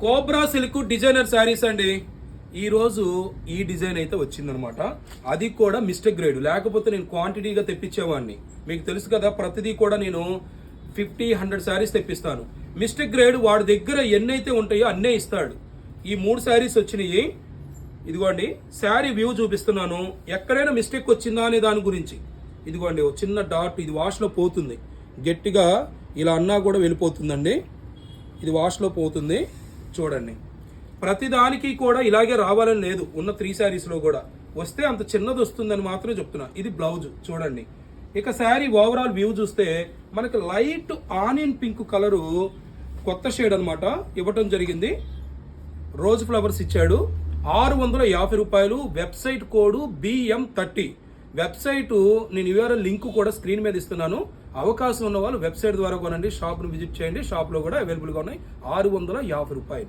Cobra silk designer saris అండి. ఈరోజు ఈ డిజైన్ అయితే వచ్చిందనమాట. అది కూడా మిస్టేక్ గ్రేడ్, లేకపోతే నేను క్వాంటిటీగా తెప్పించేవాడిని. మీకు తెలుసు కదా, ప్రతిదీ కూడా నేను 50-100 శారీస్ తెప్పిస్తాను. మిస్టేక్ గ్రేడ్ వాడి దగ్గర ఎన్నైతే ఉంటాయో అన్నే ఇస్తాడు. ఈ 3 శారీస్ వచ్చినాయి. ఇదిగోండి శారీ వ్యూ చూపిస్తున్నాను. ఎక్కడైనా మిస్టేక్ వచ్చిందా అనే దాని గురించి. ఇదిగోండి ఒక చిన్న డాట్, ఇది వాష్లో పోతుంది. గట్టిగా ఇలా అన్నా కూడా వెళ్ళిపోతుందండి. ఇది వాష్లో పోతుంది చూడండి. ప్రతిదానికి కూడా ఇలాగే రావాలని లేదు. ఉన్న 3 శారీస్లో కూడా వస్తే అంత చిన్నది వస్తుందని మాత్రం చెప్తున్నా. ఇది బ్లౌజ్ చూడండి. ఇక శారీ ఓవరాల్ వ్యూ చూస్తే మనకి లైట్ ఆనియన్ పింక్ కలరు కొత్త షేడ్ అనమాట ఇవ్వటం జరిగింది. రోజ్ ఫ్లవర్స్ ఇచ్చాడు. 650 రూపాయలు. Website code BM30. వెబ్సైట్ నేను URL లింక్ కూడా స్క్రీన్ మీద ఇస్తున్నాను. అవకాశం ఉన్న వాళ్ళు వెబ్సైట్ ద్వారా కొనండి. షాప్ను విజిట్ చేయండి. షాప్లో కూడా అవైలబుల్గా ఉన్నాయి. 650 రూపాయలు.